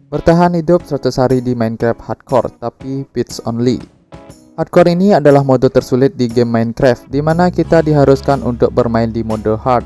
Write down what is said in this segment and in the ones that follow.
Bertahan hidup 100 hari di Minecraft Hardcore, tapi bits only. Hardcore ini adalah mode tersulit di game Minecraft, di mana kita diharuskan untuk bermain di mode hard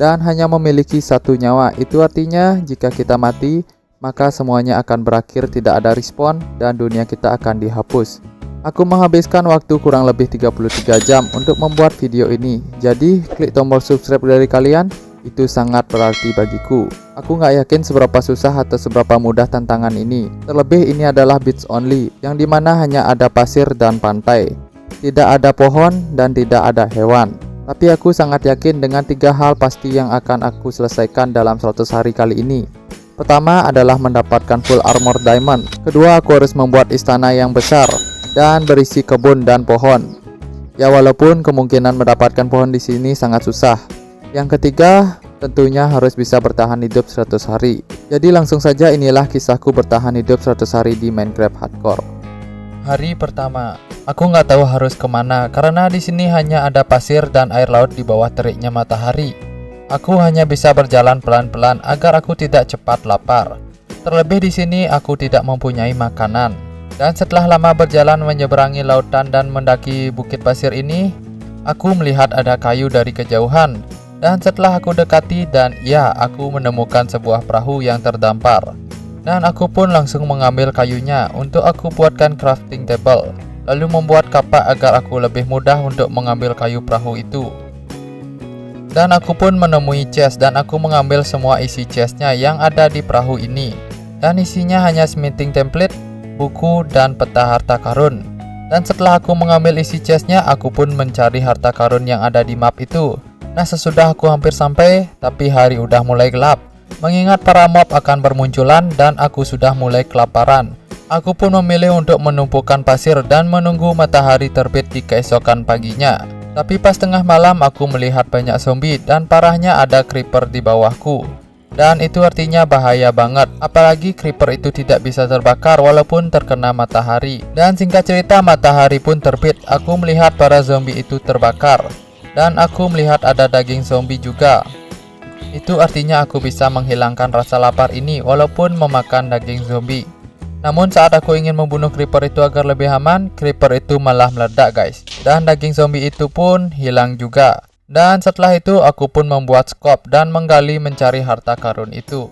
dan hanya memiliki satu nyawa. Itu artinya jika kita mati, maka semuanya akan berakhir, tidak ada respawn dan dunia kita akan dihapus. Aku menghabiskan waktu kurang lebih 33 jam untuk membuat video ini. Jadi klik tombol subscribe dari kalian, itu sangat berarti bagiku. Aku nggak yakin seberapa susah atau seberapa mudah tantangan ini. Terlebih ini adalah bits only, yang dimana hanya ada pasir dan pantai. Tidak ada pohon dan tidak ada hewan. Tapi aku sangat yakin dengan 3 hal pasti yang akan aku selesaikan dalam 100 hari kali ini. Pertama adalah mendapatkan full armor diamond. Kedua, aku harus membuat istana yang besar dan berisi kebun dan pohon. Ya, walaupun kemungkinan mendapatkan pohon di sini sangat susah. Yang ketiga, tentunya harus bisa bertahan hidup 100 hari. Jadi langsung saja, inilah kisahku bertahan hidup 100 hari di Minecraft Hardcore. Hari pertama, aku nggak tahu harus kemana karena di sini hanya ada pasir dan air laut di bawah teriknya matahari. Aku hanya bisa berjalan pelan-pelan agar aku tidak cepat lapar. Terlebih di sini aku tidak mempunyai makanan. Dan setelah lama berjalan menyeberangi lautan dan mendaki bukit pasir ini, aku melihat ada kayu dari kejauhan. Dan setelah aku dekati dan ya, aku menemukan sebuah perahu yang terdampar. Dan aku pun langsung mengambil kayunya untuk aku buatkan crafting table. Lalu membuat kapak agar aku lebih mudah untuk mengambil kayu perahu itu. Dan aku pun menemui chest dan aku mengambil semua isi chestnya yang ada di perahu ini. Dan isinya hanya smithing template, buku, dan peta harta karun. Dan setelah aku mengambil isi chestnya, aku pun mencari harta karun yang ada di map itu. Nah, sesudah aku hampir sampai, tapi hari udah mulai gelap. Mengingat para mob akan bermunculan dan aku sudah mulai kelaparan. Aku pun memilih untuk menumpukan pasir dan menunggu matahari terbit di keesokan paginya. Tapi pas tengah malam aku melihat banyak zombie dan parahnya ada creeper di bawahku. Dan itu artinya bahaya banget, apalagi creeper itu tidak bisa terbakar walaupun terkena matahari. Dan singkat cerita, matahari pun terbit. Aku melihat para zombie itu terbakar. Dan aku melihat ada daging zombie juga. Itu artinya aku bisa menghilangkan rasa lapar ini walaupun memakan daging zombie. Namun saat aku ingin membunuh creeper itu agar lebih aman, creeper itu malah meledak guys. Dan daging zombie itu pun hilang juga. Dan setelah itu aku pun membuat scope dan menggali mencari harta karun itu.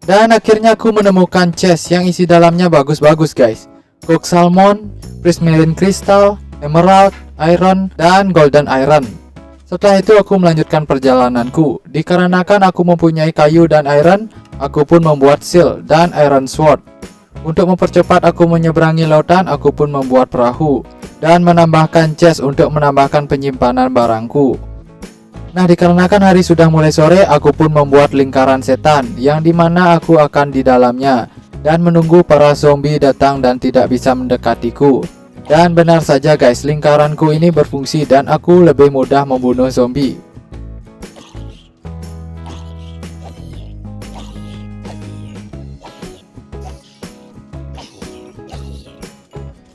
Dan akhirnya aku menemukan chest yang isi dalamnya bagus-bagus guys. Cook salmon, prismarine crystal, emerald, iron, dan golden iron. Setelah itu aku melanjutkan perjalananku. Dikarenakan aku mempunyai kayu dan iron, aku pun membuat shield dan iron sword. Untuk mempercepat aku menyeberangi lautan, aku pun membuat perahu dan menambahkan chest untuk menambahkan penyimpanan barangku. Nah, dikarenakan hari sudah mulai sore, aku pun membuat lingkaran setan yang dimana aku akan di dalamnya dan menunggu para zombie datang dan tidak bisa mendekatiku. Dan benar saja guys, lingkaranku ini berfungsi dan aku lebih mudah membunuh zombie.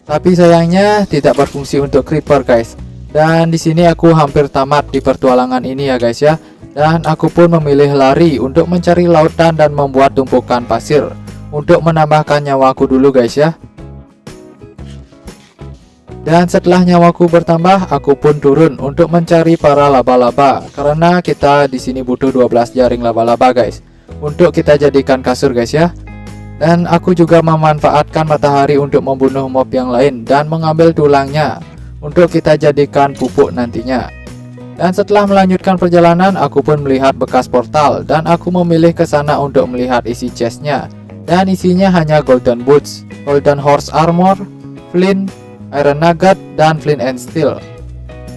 Tapi sayangnya tidak berfungsi untuk creeper guys. Dan di sini aku hampir tamat di petualangan ini ya guys ya. Dan aku pun memilih lari untuk mencari lautan dan membuat tumpukan pasir untuk menambahkan nyawaku dulu guys ya. Dan setelah nyawaku bertambah, aku pun turun untuk mencari para laba-laba karena kita di sini butuh 12 jaring laba-laba guys untuk kita jadikan kasur guys ya. Dan aku juga memanfaatkan matahari untuk membunuh mob yang lain dan mengambil tulangnya untuk kita jadikan pupuk nantinya. Dan setelah melanjutkan perjalanan, aku pun melihat bekas portal dan aku memilih ke sana untuk melihat isi chestnya. Dan isinya hanya golden boots, golden horse armor, flint, iron nugget, dan flint and steel.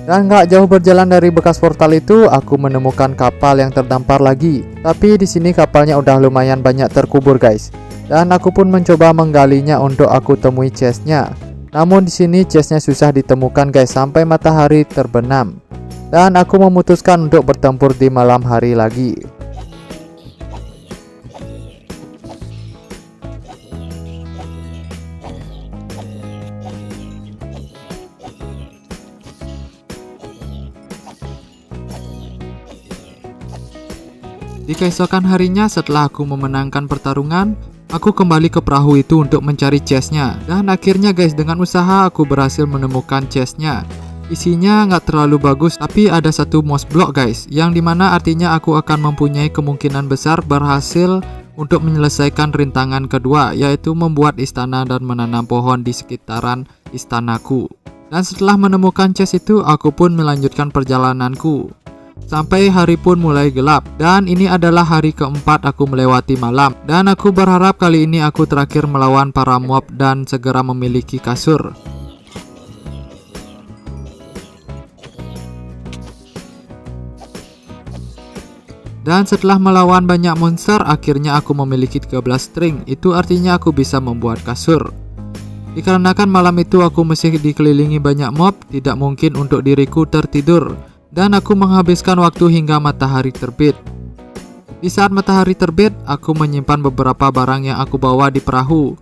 Dan gak jauh berjalan dari bekas portal itu, aku menemukan kapal yang terdampar lagi. Tapi di sini kapalnya udah lumayan banyak terkubur guys. Dan aku pun mencoba menggalinya untuk aku temui chestnya. Namun di sini chestnya susah ditemukan guys sampai matahari terbenam. Dan aku memutuskan untuk bertempur di malam hari lagi. Di keesokan harinya setelah aku memenangkan pertarungan, Aku kembali ke perahu itu untuk mencari chestnya. Dan akhirnya guys, dengan usaha aku berhasil menemukan chestnya. Isinya nggak terlalu bagus, tapi ada satu moss block guys, yang dimana artinya aku akan mempunyai kemungkinan besar berhasil untuk menyelesaikan rintangan kedua, yaitu membuat istana dan menanam pohon di sekitaran istanaku. Dan setelah menemukan chest itu, aku pun melanjutkan perjalananku. Sampai hari pun mulai gelap, dan ini adalah hari keempat aku melewati malam. Dan aku berharap kali ini aku terakhir melawan para mob dan segera memiliki kasur. Dan setelah melawan banyak monster, akhirnya aku memiliki 13 string. Itu artinya aku bisa membuat kasur. Dikarenakan malam itu aku masih dikelilingi banyak mob, tidak mungkin untuk diriku tertidur. Dan aku menghabiskan waktu hingga matahari terbit. Di saat matahari terbit, aku menyimpan beberapa barang yang aku bawa di perahu.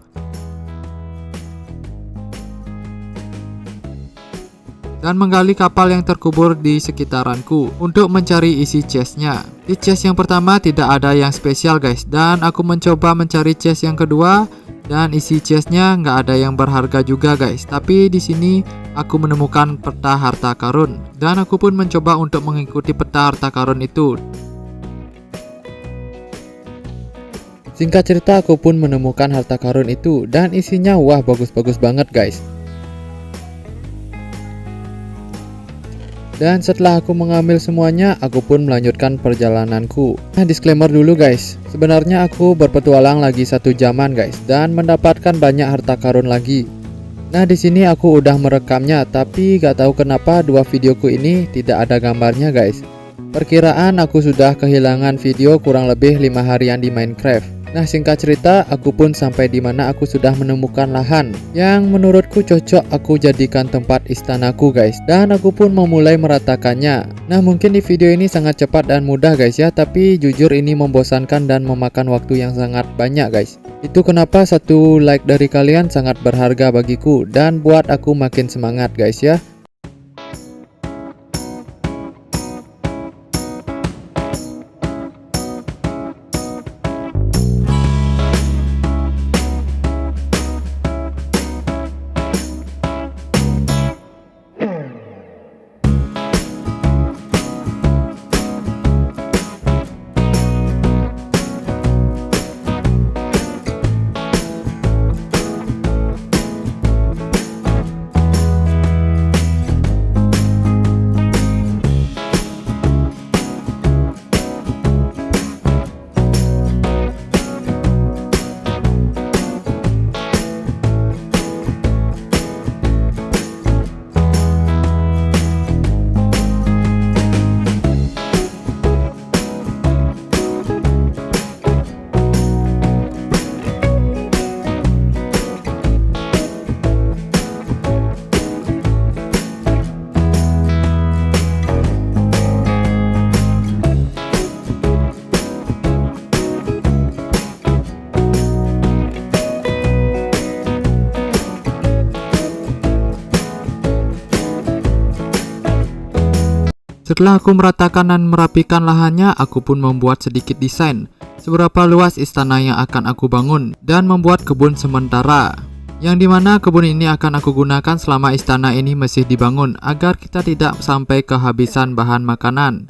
Dan menggali kapal yang terkubur di sekitaranku untuk mencari isi chestnya. Di chest yang pertama tidak ada yang spesial guys, dan aku mencoba mencari chest yang kedua, dan isi chestnya nggak ada yang berharga juga guys. Tapi di sini aku menemukan peta harta karun, dan aku pun mencoba untuk mengikuti peta harta karun itu. Singkat cerita, aku pun menemukan harta karun itu, dan isinya wah bagus-bagus banget guys. Dan setelah aku mengambil semuanya, aku pun melanjutkan perjalananku. Nah, disclaimer dulu guys, sebenarnya aku berpetualang lagi 1 jaman guys, dan mendapatkan banyak harta karun lagi. Nah, di sini aku udah merekamnya, tapi gak tahu kenapa 2 videoku ini tidak ada gambarnya guys. Perkiraan aku sudah kehilangan video kurang lebih 5 harian di Minecraft. Nah, singkat cerita, aku pun sampai di mana aku sudah menemukan lahan yang menurutku cocok aku jadikan tempat istanaku guys, dan aku pun memulai meratakannya. Nah, mungkin di video ini sangat cepat dan mudah guys ya, tapi jujur ini membosankan dan memakan waktu yang sangat banyak guys. Itu kenapa 1 like dari kalian sangat berharga bagiku dan buat aku makin semangat guys ya. Setelah aku meratakan dan merapikan lahannya, aku pun membuat sedikit desain seberapa luas istana yang akan aku bangun dan membuat kebun sementara, yang dimana kebun ini akan aku gunakan selama istana ini masih dibangun agar kita tidak sampai kehabisan bahan makanan,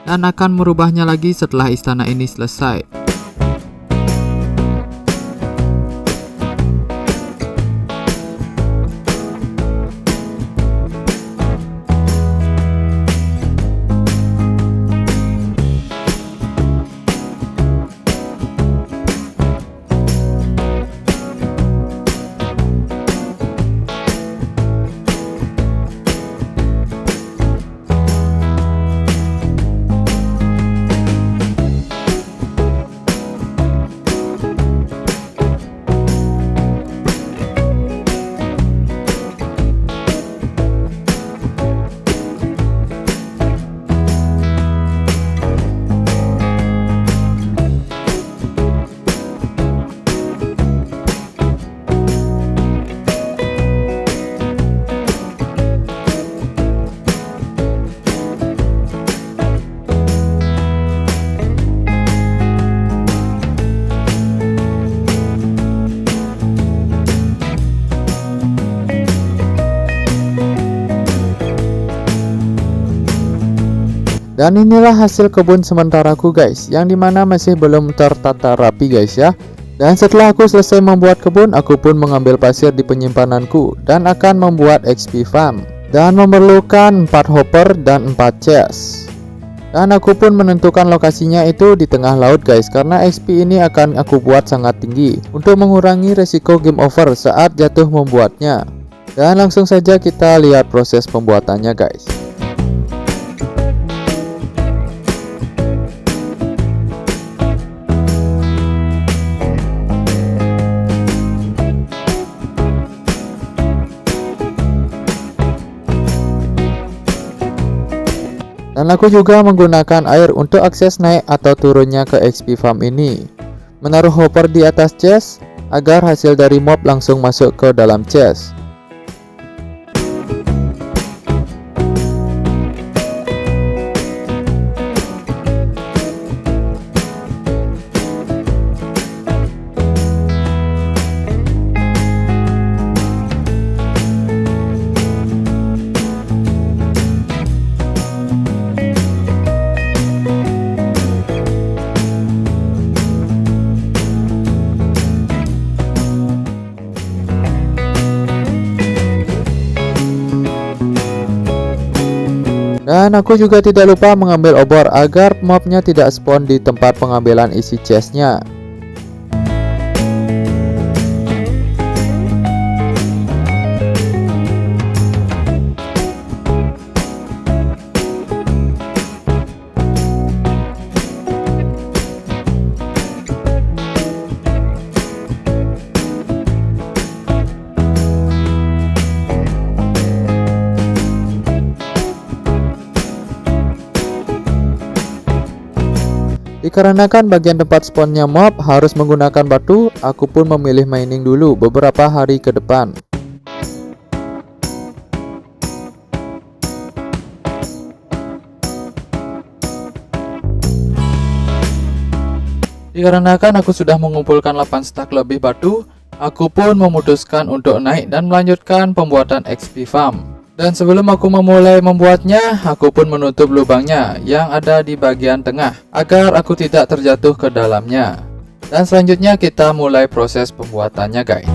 dan akan merubahnya lagi setelah istana ini selesai. Dan inilah hasil kebun sementaraku guys, yang dimana masih belum tertata rapi guys ya. Dan setelah aku selesai membuat kebun, aku pun mengambil pasir di penyimpananku dan akan membuat XP farm. Dan memerlukan 4 hopper dan 4 chest. Dan aku pun menentukan lokasinya itu di tengah laut guys, karena XP ini akan aku buat sangat tinggi untuk mengurangi resiko game over saat jatuh membuatnya. Dan langsung saja kita lihat proses pembuatannya guys. Dan aku juga menggunakan air untuk akses naik atau turunnya ke XP farm ini. Menaruh hopper di atas chest agar hasil dari mob langsung masuk ke dalam chest. Dan aku juga tidak lupa mengambil obor agar mobnya tidak spawn di tempat pengambilan isi chestnya. Dikarenakan bagian tempat spawnnya mob harus menggunakan batu, aku pun memilih mining dulu beberapa hari ke depan. Dikarenakan aku sudah mengumpulkan 8 stack lebih batu, aku pun memutuskan untuk naik dan melanjutkan pembuatan XP farm. Dan sebelum aku memulai membuatnya, aku pun menutup lubangnya yang ada di bagian tengah agar aku tidak terjatuh ke dalamnya. Dan selanjutnya kita mulai proses pembuatannya guys.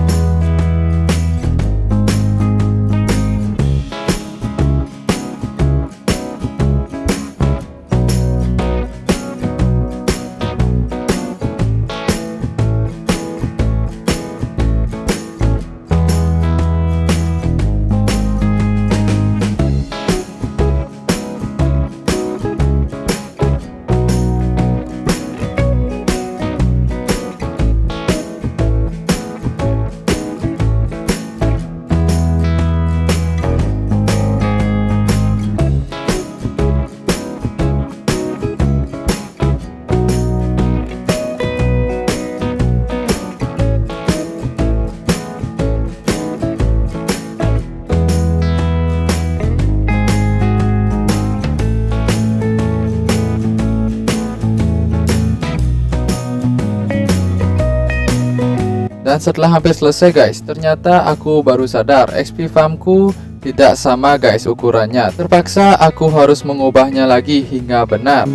Dan setelah hampir selesai guys, ternyata aku baru sadar XP farmku tidak sama guys ukurannya. Terpaksa aku harus mengubahnya lagi hingga benar.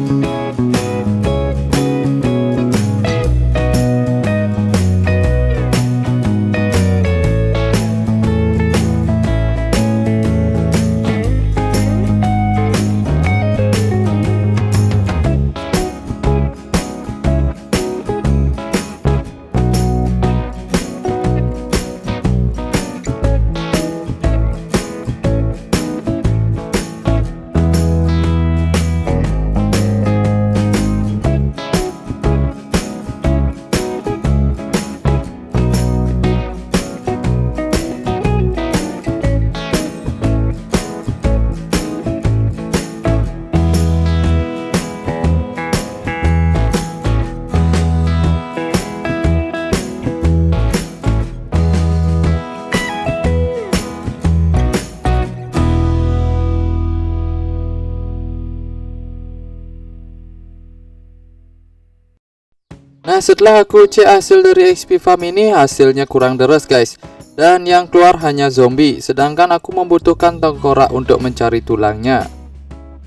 Nah, setelah aku cek hasil dari XP farm ini, hasilnya kurang deres guys. Dan yang keluar hanya zombie, sedangkan aku membutuhkan tengkorak untuk mencari tulangnya.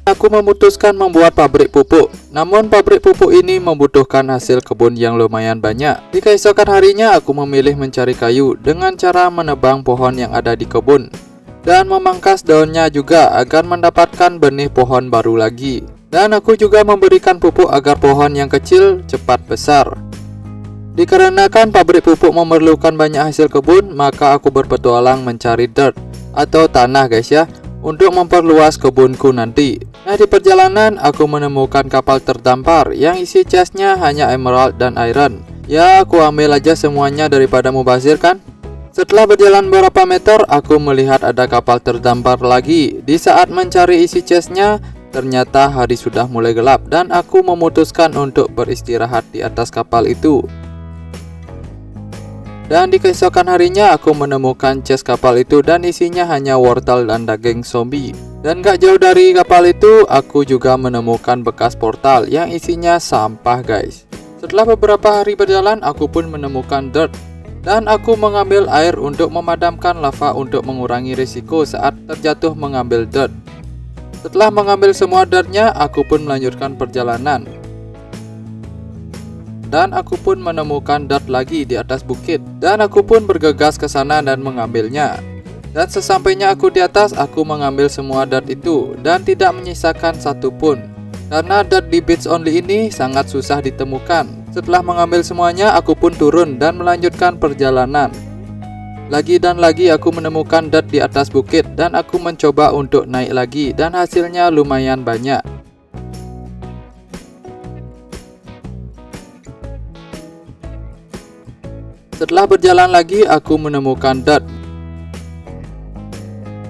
Aku memutuskan membuat pabrik pupuk. Namun pabrik pupuk ini membutuhkan hasil kebun yang lumayan banyak. Di keesokan harinya aku memilih mencari kayu dengan cara menebang pohon yang ada di kebun dan memangkas daunnya juga agar mendapatkan benih pohon baru lagi. Dan aku juga memberikan pupuk agar pohon yang kecil cepat besar. Dikarenakan pabrik pupuk memerlukan banyak hasil kebun, maka aku berpetualang mencari dirt atau tanah guys ya, untuk memperluas kebunku nanti. Nah, di perjalanan aku menemukan kapal terdampar yang isi chestnya hanya emerald dan iron. Ya, aku ambil aja semuanya daripada mubazir kan. Setelah berjalan beberapa meter, aku melihat ada kapal terdampar lagi. Di saat mencari isi chestnya, ternyata hari sudah mulai gelap dan aku memutuskan untuk beristirahat di atas kapal itu. Dan di keesokan harinya aku menemukan chest kapal itu dan isinya hanya wortel dan daging zombie. Dan gak jauh dari kapal itu aku juga menemukan bekas portal yang isinya sampah guys. Setelah beberapa hari berjalan aku pun menemukan dirt. Dan aku mengambil air untuk memadamkan lava untuk mengurangi risiko saat terjatuh mengambil dirt. Setelah mengambil semua dirtnya aku pun melanjutkan perjalanan. Dan aku pun menemukan dirt lagi di atas bukit. Dan aku pun bergegas ke sana dan mengambilnya. Dan sesampainya aku di atas, aku mengambil semua dirt itu dan tidak menyisakan satu pun. Karena dirt di beach only ini sangat susah ditemukan. Setelah mengambil semuanya, aku pun turun dan melanjutkan perjalanan. Lagi dan lagi aku menemukan dirt di atas bukit dan aku mencoba untuk naik lagi dan hasilnya lumayan banyak. Setelah berjalan lagi, aku menemukan dirt.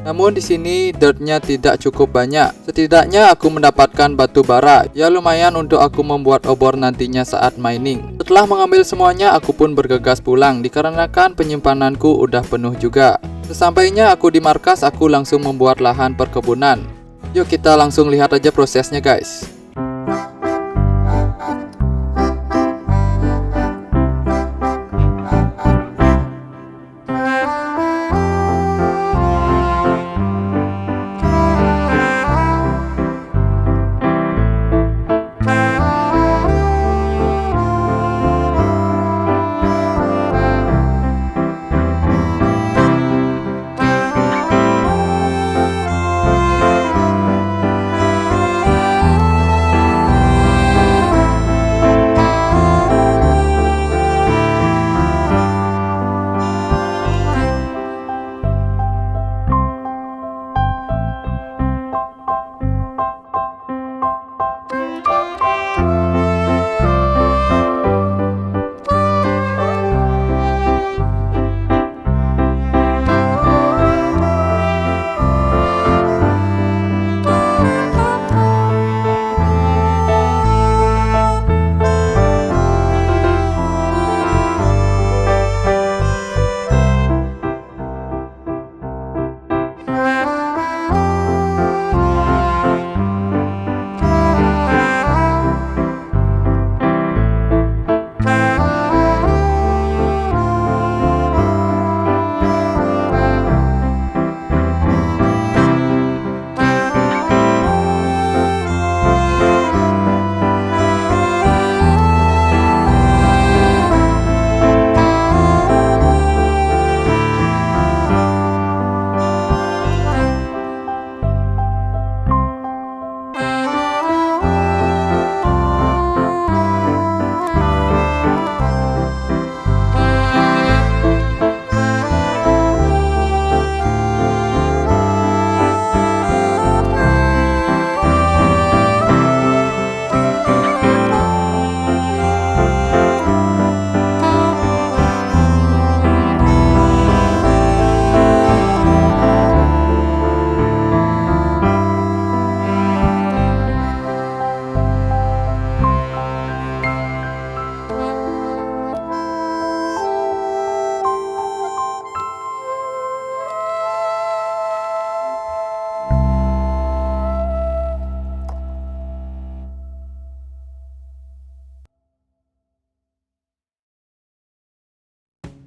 Namun di sini dirtnya tidak cukup banyak. Setidaknya aku mendapatkan batu bara, ya lumayan untuk aku membuat obor nantinya saat mining. Setelah mengambil semuanya, aku pun bergegas pulang dikarenakan penyimpananku udah penuh juga. Sesampainya aku di markas, aku langsung membuat lahan perkebunan. Yuk kita langsung lihat aja prosesnya guys.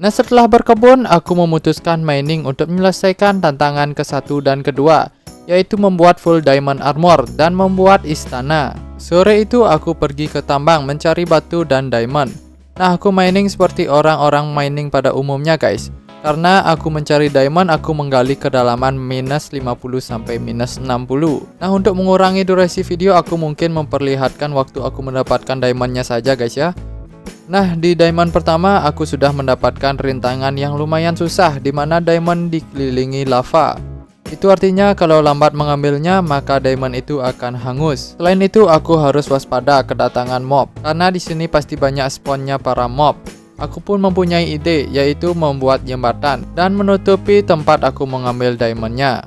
Nah, setelah berkebun, aku memutuskan mining untuk menyelesaikan tantangan ke-1 dan kedua, yaitu membuat full diamond armor dan membuat istana. Sore itu aku pergi ke tambang mencari batu dan diamond. Nah, aku mining seperti orang-orang mining pada umumnya guys. Karena aku mencari diamond, aku menggali kedalaman minus 50 sampai minus 60. Nah, untuk mengurangi durasi video, aku mungkin memperlihatkan waktu aku mendapatkan diamondnya saja guys ya. Nah, di diamond pertama aku sudah mendapatkan rintangan yang lumayan susah, di mana diamond dikelilingi lava. Itu artinya kalau lambat mengambilnya, maka diamond itu akan hangus. Selain itu, aku harus waspada kedatangan mob, karena di sini pasti banyak spawnnya para mob. Aku pun mempunyai ide, yaitu membuat jembatan dan menutupi tempat aku mengambil diamondnya.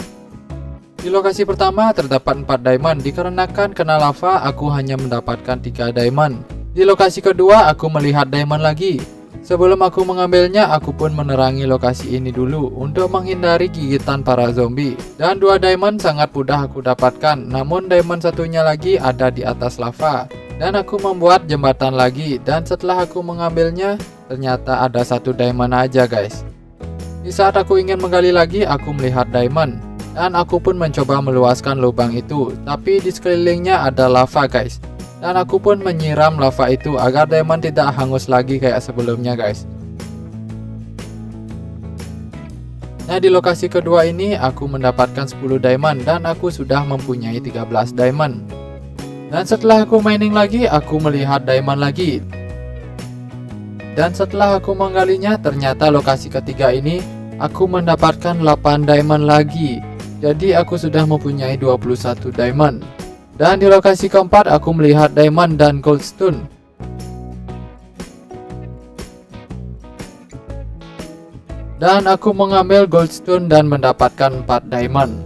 Di lokasi pertama terdapat 4 diamond, dikarenakan kena lava aku hanya mendapatkan 3 diamond. Di lokasi kedua aku melihat diamond lagi. Sebelum aku mengambilnya, aku pun menerangi lokasi ini dulu untuk menghindari gigitan para zombie. Dan 2 diamond sangat mudah aku dapatkan, namun diamond satunya lagi ada di atas lava. Dan aku membuat jembatan lagi, dan setelah aku mengambilnya, ternyata ada 1 diamond aja guys. Di saat aku ingin menggali lagi, aku melihat diamond. Dan aku pun mencoba meluaskan lubang itu, tapi di sekelilingnya ada lava guys. Dan aku pun menyiram lava itu agar diamond tidak hangus lagi kayak sebelumnya guys. Nah, di lokasi kedua ini aku mendapatkan 10 diamond dan aku sudah mempunyai 13 diamond. Dan setelah aku mining lagi, aku melihat diamond lagi. Dan setelah aku menggalinya, ternyata lokasi ketiga ini aku mendapatkan 8 diamond lagi. Jadi aku sudah mempunyai 21 diamond. Dan di lokasi keempat aku melihat diamond dan goldstone. Dan aku mengambil goldstone dan mendapatkan 4 diamond.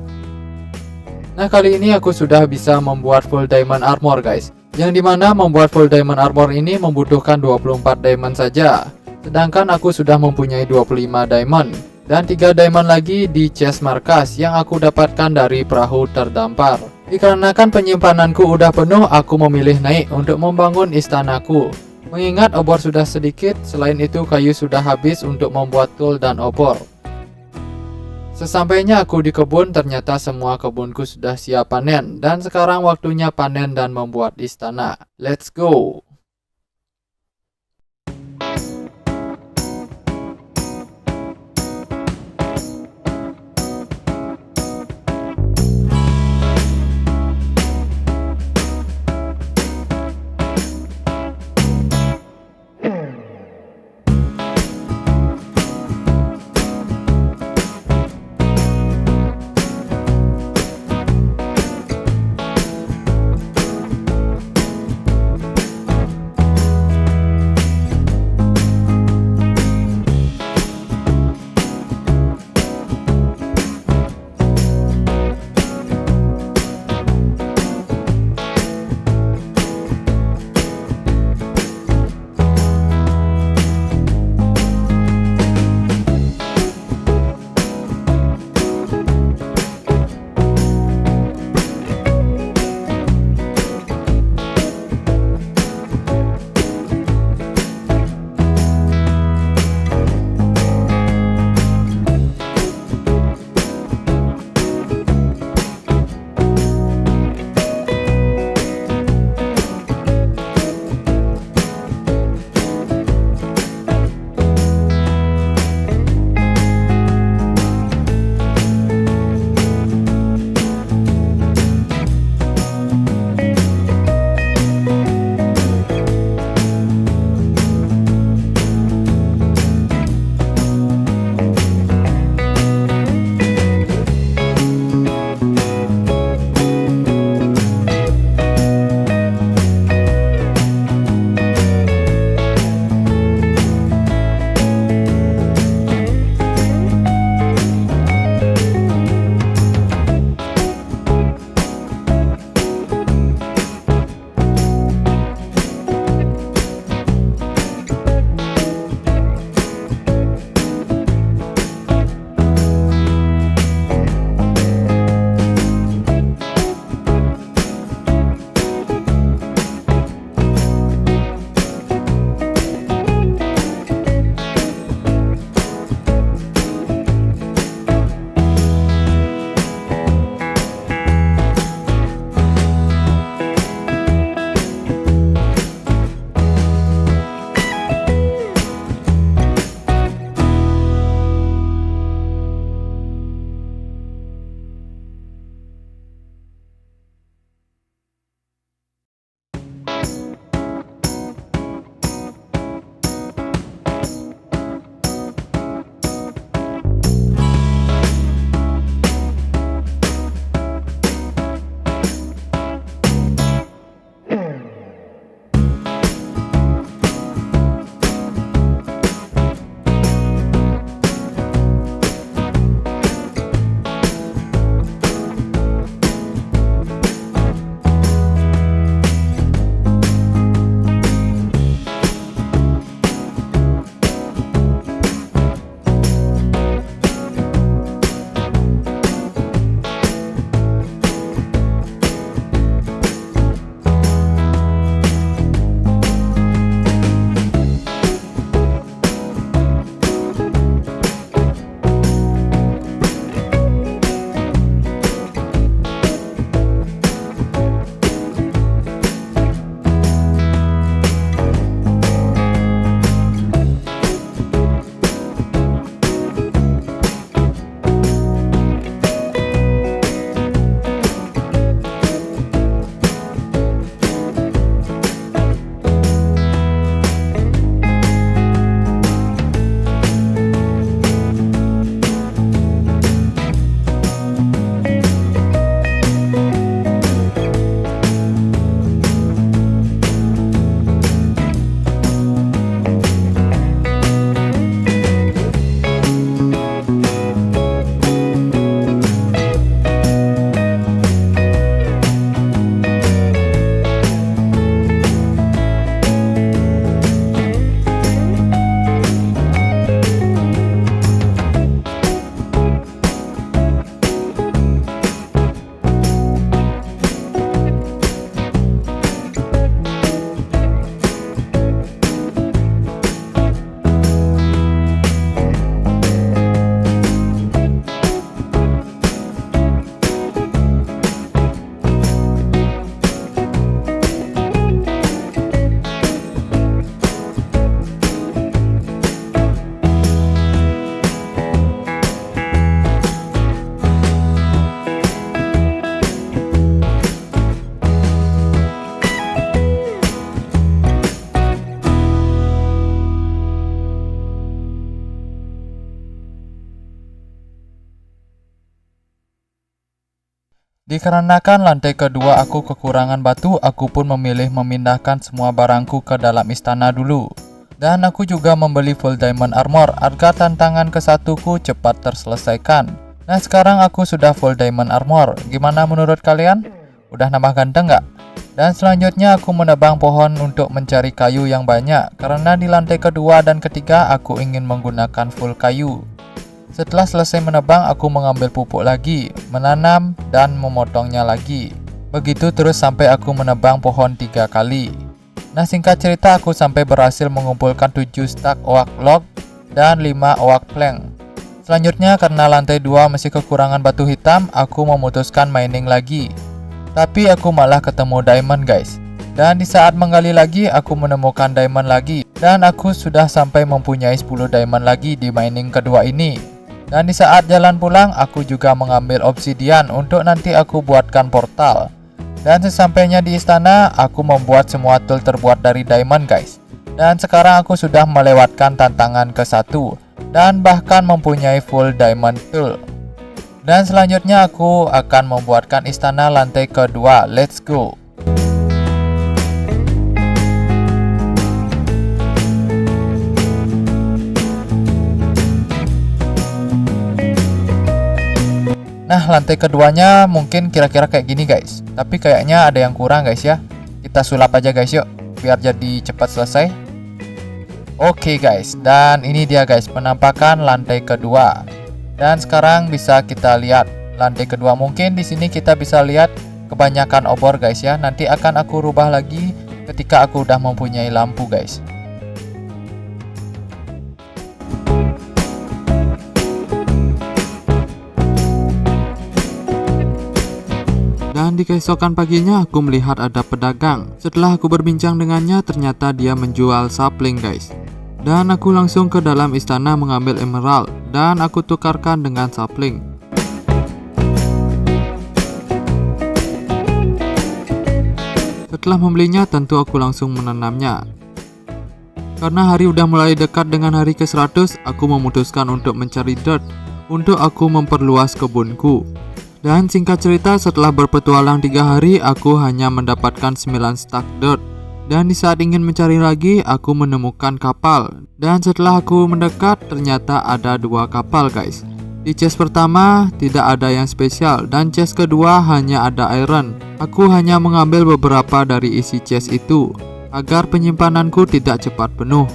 Nah, kali ini aku sudah bisa membuat full diamond armor guys. Yang dimana membuat full diamond armor ini membutuhkan 24 diamond saja. Sedangkan aku sudah mempunyai 25 diamond. Dan 3 diamond lagi di chest markas yang aku dapatkan dari perahu terdampar. Dikarenakan penyimpananku udah penuh, aku memilih naik untuk membangun istanaku. Mengingat obor sudah sedikit, selain itu kayu sudah habis untuk membuat tool dan obor. Sesampainya aku di kebun, ternyata semua kebunku sudah siap panen. Dan sekarang waktunya panen dan membuat istana. Let's go! Dikarenakan lantai kedua aku kekurangan batu, aku pun memilih memindahkan semua barangku ke dalam istana dulu. Dan aku juga membeli full diamond armor agar tantangan ke-1ku cepat terselesaikan. Nah, sekarang aku sudah full diamond armor. Gimana menurut kalian? Udah nambah ganteng nggak? Dan selanjutnya aku menebang pohon untuk mencari kayu yang banyak, karena di lantai kedua dan ketiga aku ingin menggunakan full kayu. Setelah selesai menebang, aku mengambil pupuk lagi, menanam dan memotongnya lagi. Begitu terus sampai aku menebang pohon 3 kali. Nah, singkat cerita aku sampai berhasil mengumpulkan 7 stack oak log dan 5 oak plank. Selanjutnya karena lantai 2 masih kekurangan batu hitam, aku memutuskan mining lagi. Tapi aku malah ketemu diamond guys. Dan di saat menggali lagi aku menemukan diamond lagi. Dan aku sudah sampai mempunyai 10 diamond lagi di mining kedua ini. Dan di saat jalan pulang aku juga mengambil obsidian untuk nanti aku buatkan portal. Dan sesampainya di istana aku membuat semua tool terbuat dari diamond guys. Dan sekarang aku sudah melewatkan tantangan ke-1 dan bahkan mempunyai full diamond tool. Dan selanjutnya aku akan membuatkan istana lantai kedua. Let's go. Nah, lantai keduanya mungkin kira-kira kayak gini guys. Tapi kayaknya ada yang kurang guys ya. Kita sulap aja guys yuk, biar jadi cepat selesai. Oke guys, dan ini dia guys penampakan lantai kedua. Dan sekarang bisa kita lihat lantai kedua. Mungkin di sini kita bisa lihat kebanyakan obor guys ya. Nanti akan aku rubah lagi ketika aku udah mempunyai lampu guys. Dan di keesokan paginya aku melihat ada pedagang. Setelah aku berbincang dengannya, ternyata dia menjual sapling guys. Dan aku langsung ke dalam istana mengambil emerald dan aku tukarkan dengan sapling. Setelah membelinya tentu aku langsung menanamnya. Karena hari udah mulai dekat dengan hari ke-100, aku memutuskan untuk mencari dirt untuk aku memperluas kebunku. Dan singkat cerita, setelah berpetualang 3 hari aku hanya mendapatkan 9 stack dirt. Dan di saat ingin mencari lagi, aku menemukan kapal. Dan setelah aku mendekat, ternyata ada 2 kapal guys. Di chest pertama tidak ada yang spesial, dan chest kedua hanya ada iron. Aku hanya mengambil beberapa dari isi chest itu, agar penyimpananku tidak cepat penuh.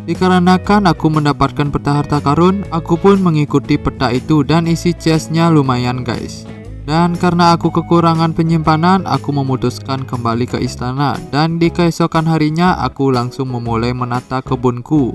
Dikarenakan aku mendapatkan peta harta karun, aku pun mengikuti peta itu dan isi chestnya lumayan guys. Dan karena aku kekurangan penyimpanan, aku memutuskan kembali ke istana. Dan di keesokan harinya, aku langsung memulai menata kebunku.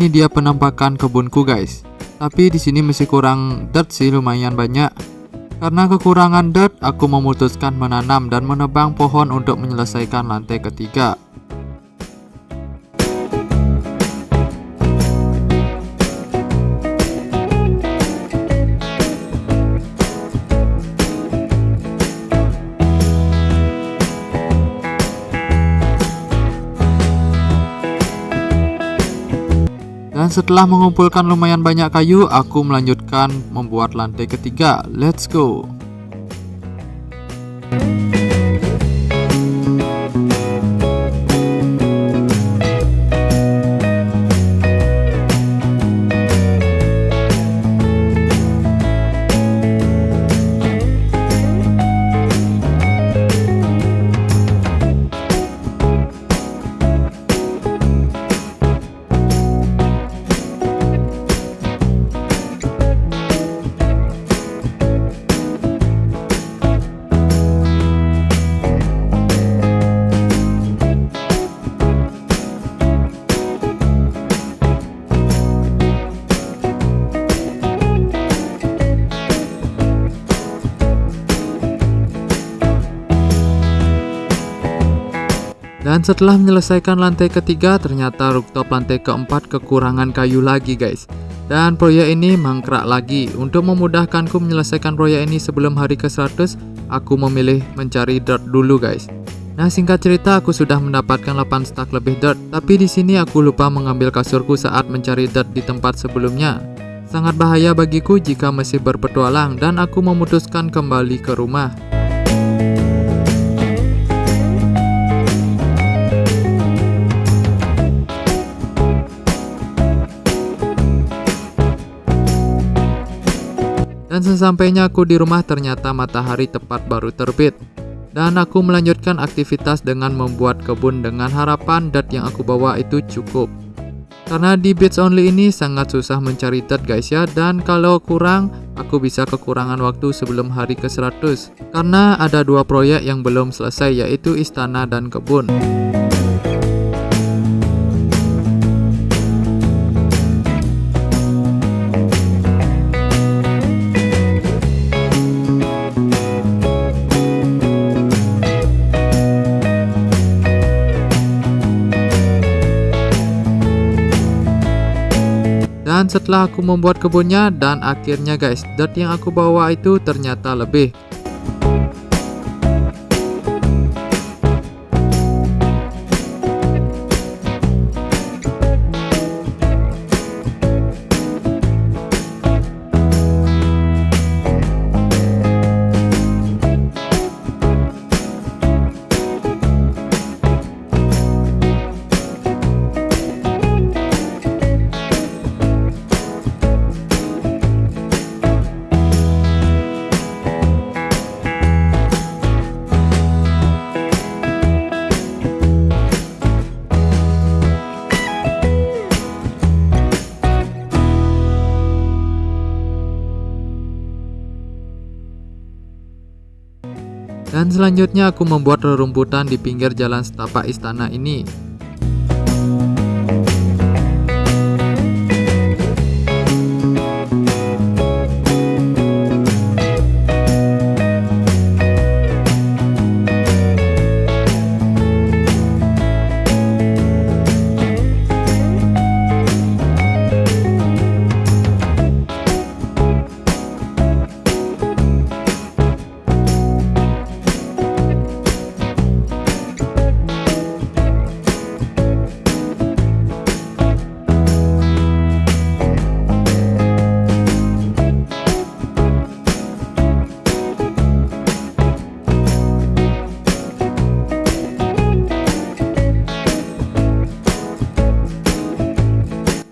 ini dia penampakan kebunku guys. Tapi di sini masih kurang dirt sih, lumayan banyak. Karena kekurangan dirt, aku memutuskan menanam dan menebang pohon untuk menyelesaikan lantai ketiga. Dan setelah mengumpulkan lumayan banyak kayu, aku melanjutkan membuat lantai ketiga. Let's go! Dan setelah menyelesaikan lantai ketiga, ternyata rooftop lantai keempat kekurangan kayu lagi guys. Dan proyek ini mangkrak lagi. Untuk memudahkanku menyelesaikan proyek ini sebelum hari ke-100, aku memilih mencari dirt dulu guys. Nah, singkat cerita aku sudah mendapatkan 8 stack lebih dirt. Tapi di sini aku lupa mengambil kasurku saat mencari dirt di tempat sebelumnya. Sangat bahaya bagiku jika masih berpetualang dan aku memutuskan kembali ke rumah. Dan sesampainya aku di rumah, ternyata matahari tepat baru terbit. Dan aku melanjutkan aktivitas dengan membuat kebun dengan harapan dirt yang aku bawa itu cukup. Karena di Bits Only ini sangat susah mencari dirt guys ya. Dan kalau kurang, aku bisa kekurangan waktu sebelum hari ke-100. Karena ada 2 proyek yang belum selesai, yaitu istana dan kebun. Dan setelah aku membuat kebunnya, dan akhirnya guys, dirt yang aku bawa itu ternyata lebih. Dan selanjutnya aku membuat rerumputan di pinggir jalan setapak istana ini.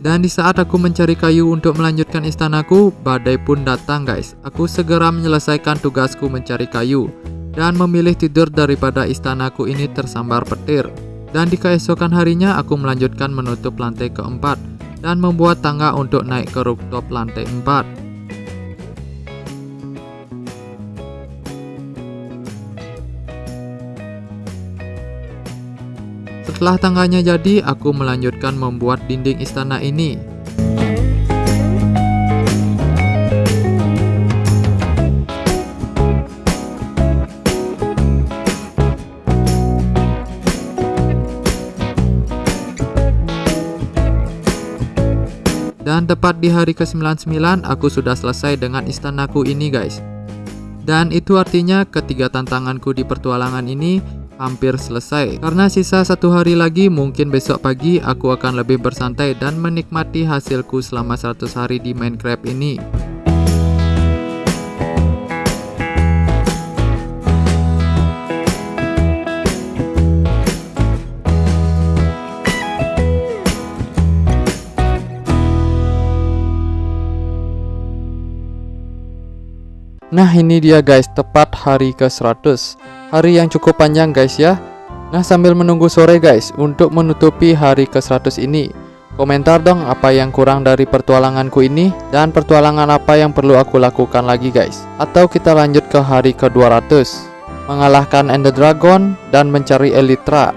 Dan di saat aku mencari kayu untuk melanjutkan istanaku, badai pun datang guys. Aku segera menyelesaikan tugasku mencari kayu dan memilih tidur daripada istanaku ini tersambar petir. Dan di keesokan harinya aku melanjutkan menutup lantai keempat dan membuat tangga untuk naik ke rooftop lantai 4. Setelah tangganya jadi, aku melanjutkan membuat dinding istana ini. Dan tepat di hari ke-99 aku sudah selesai dengan istanaku ini guys. Dan itu artinya ketiga tantanganku di petualangan ini hampir selesai. Karena sisa 1 hari lagi, mungkin besok pagi aku akan lebih bersantai dan menikmati hasilku selama 100 hari di Minecraft ini. Nah ini dia guys, tepat hari ke-100. Hari yang cukup panjang guys ya. Nah sambil menunggu sore guys, untuk menutupi hari ke-100 ini, komentar dong apa yang kurang dari pertualanganku ini, dan pertualangan apa yang perlu aku lakukan lagi guys. Atau kita lanjut ke hari ke-200, mengalahkan Ender Dragon dan mencari Elytra.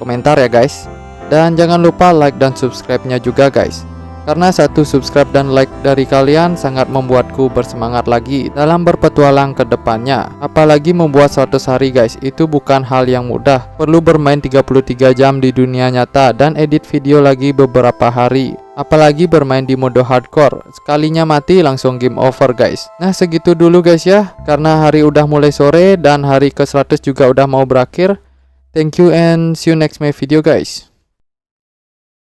Komentar ya guys. Dan jangan lupa like dan subscribe-nya juga guys. Karena satu subscribe dan like dari kalian sangat membuatku bersemangat lagi dalam berpetualang ke depannya. Apalagi membuat 100 hari guys, itu bukan hal yang mudah. Perlu bermain 33 jam di dunia nyata dan edit video lagi beberapa hari. Apalagi bermain di mode hardcore, sekalinya mati langsung game over guys. Nah segitu dulu guys ya, karena hari udah mulai sore dan hari ke-100 juga udah mau berakhir. Thank you and see you next my video guys.